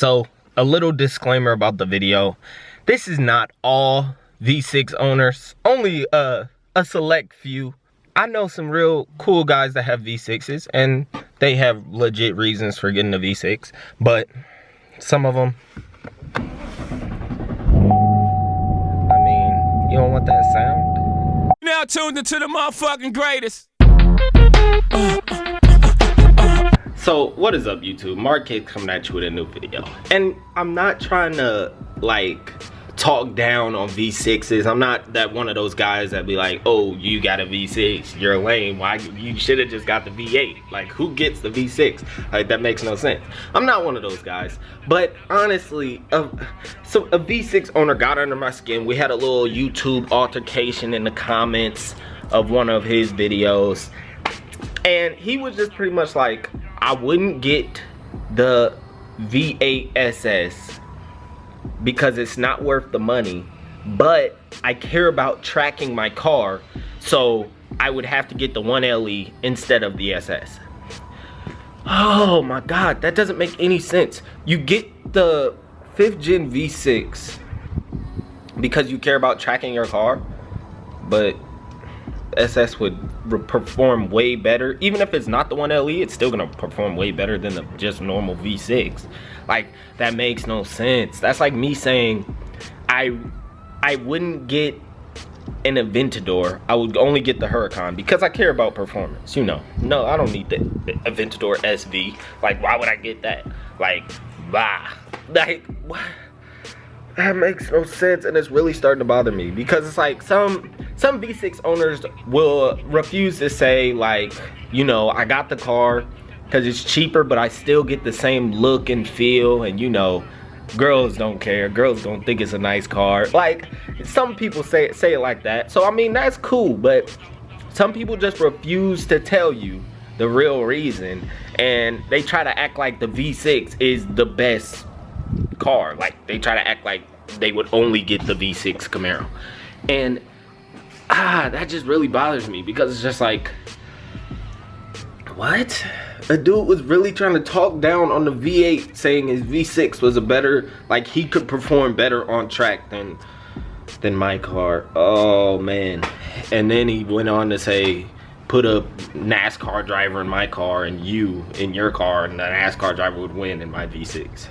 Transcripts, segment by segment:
So a little disclaimer about the video. This is not all V6 owners, only a select few. I know some real cool guys that have V6s and they have legit reasons for getting a V6, but some of them, I mean, you don't want that sound? Now tuned into the motherfucking greatest. So what is up, YouTube? MarKicks coming at you with a new video, and I'm not trying to like talk down on V6s. I'm not that one of those guys that be like, oh, you got a V6, you're lame, why you should have just got the V8. Like, who gets the V6? Like, that makes no sense. I'm not one of those guys, but honestly, so a V6 owner got under my skin. We had a little YouTube altercation in the comments of one of his videos, and he was just pretty much like, I wouldn't get the V8 SS because it's not worth the money, but I care about tracking my car, so I would have to get the 1LE instead of the SS. Oh my god, that doesn't make any sense. You get the 5th gen V6 because you care about tracking your car, but SS would perform way better. Even if it's not the 1LE, it's still gonna perform way better than the just normal V6. Like, that makes no sense. That's like me saying I wouldn't get an Aventador. I would only get the Huracan because I care about performance, you know. No, I don't need the Aventador SV. Like, why would I get that? Like, bah. Like, what? That makes no sense, and it's really starting to bother me because it's like some V6 owners will refuse to say, like, you know, I got the car because it's cheaper, but I still get the same look and feel, and you know, girls don't care. Girls don't think it's a nice car. Like, some people say it like that. So I mean, that's cool, but some people just refuse to tell you the real reason, and they try to act like the V6 is the best car. Like, they try to act like they would only get the V6 Camaro, and that just really bothers me because it's just like, what? A dude was really trying to talk down on the V8, saying his V6 was a better, like, he could perform better on track than my car. Oh man. And then he went on to say, put a NASCAR driver in my car and you in your car, and the NASCAR driver would win in my V6.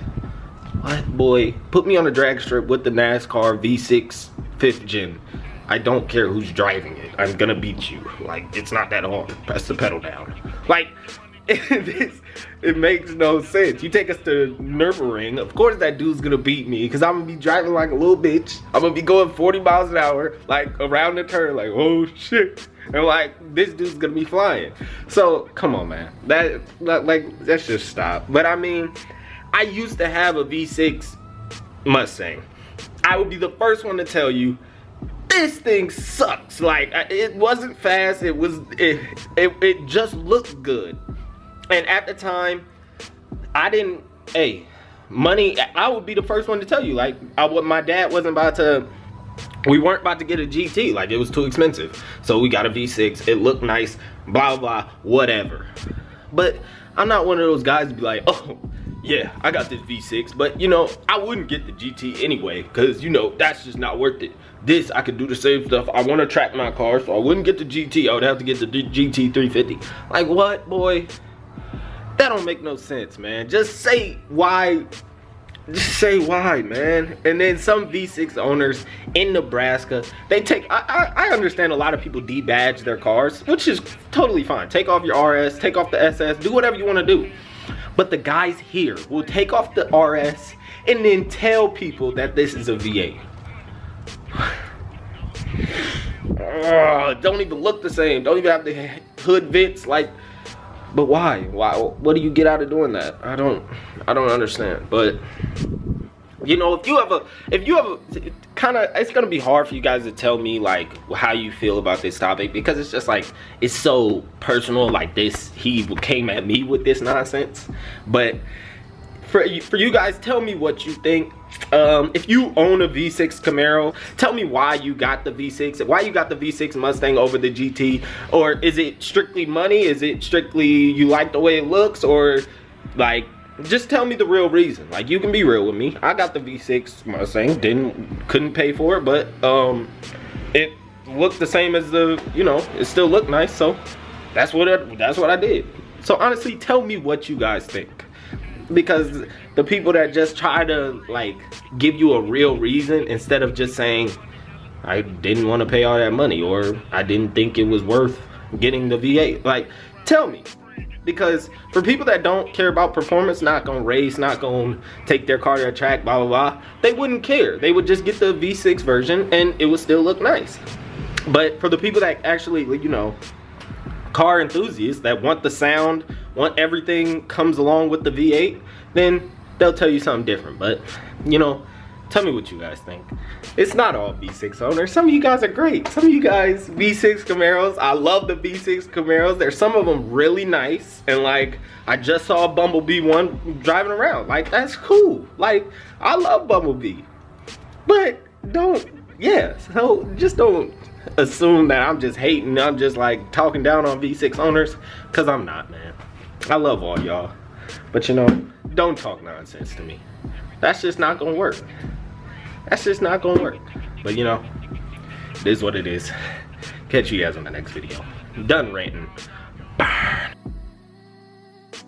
What, boy? Put me on a drag strip with the NASCAR V6 5th gen. I don't care who's driving it. I'm gonna beat you. Like, it's not that hard. Press the pedal down. Like, it makes no sense. You take us to Nürburgring, of course that dude's gonna beat me because I'm gonna be driving like a little bitch. I'm gonna be going 40 miles an hour, like, around the turn, like, oh shit. And like, this dude's gonna be flying. So, come on, man. Like, let's just stop. But I mean, I used to have a V6 Mustang. I would be the first one to tell you, this thing sucks. Like, it wasn't fast. It just looked good. And at the time, I didn't, money, I would be the first one to tell you, like, my dad wasn't about to, we weren't about to get a GT. Like, it was too expensive. So we got a V6. It looked nice, blah, blah, whatever. But I'm not one of those guys to be like, oh, yeah, I got this V6, but you know, I wouldn't get the GT anyway, because you know, that's just not worth it. This, I could do the same stuff. I want to track my car, so I wouldn't get the GT. I would have to get the GT 350. Like, what, boy? That don't make no sense, man. Just say why. Just say why, man. And then some V6 owners in Nebraska, they take, I understand a lot of people debadge their cars, which is totally fine. Take off your RS, take off the SS, do whatever you want to do. But the guys here will take off the RS and then tell people that this is a V8. Don't even look the same. Don't even have the hood vents. Like, but why? Why? What do you get out of doing that? I don't understand. But you know, if you have a kind of, it's gonna be hard for you guys to tell me like how you feel about this topic, because it's just like, it's so personal. Like, this, he came at me with this nonsense. But for you guys, tell me what you think. If you own a V6 Camaro, tell me why you got the V6, why you got the V6 Mustang over the GT. Or is it strictly money? Is it strictly you like the way it looks? Or like, just tell me the real reason. Like, you can be real with me. I got the V6 Mustang, couldn't pay for it, but it looked the same as the, you know, it still looked nice, so that's what I did. So honestly, tell me what you guys think, because the people that just try to like give you a real reason instead of just saying I didn't want to pay all that money, or I didn't think it was worth getting the V8, like, tell me. Because for people that don't care about performance, not gonna race, not gonna take their car to a track, blah blah blah, they wouldn't care. They would just get the V6 version and it would still look nice. But for the people that actually, you know, car enthusiasts that want the sound, want everything comes along with the V8, then they'll tell you something different. But, you know, tell me what you guys think. It's not all V6 owners. Some of you guys are great. Some of you guys, V6 Camaros. I love the V6 Camaros. There's some of them really nice. And like, I just saw a Bumblebee one driving around. Like, that's cool. Like, I love Bumblebee. But don't, yeah, so just don't assume that I'm just hating. I'm just like talking down on V6 owners, because I'm not, man. I love all y'all. But you know, don't talk nonsense to me. That's just not gonna work. That's just not gonna work. But you know, it is what it is. Catch you guys on the next video. Done ranting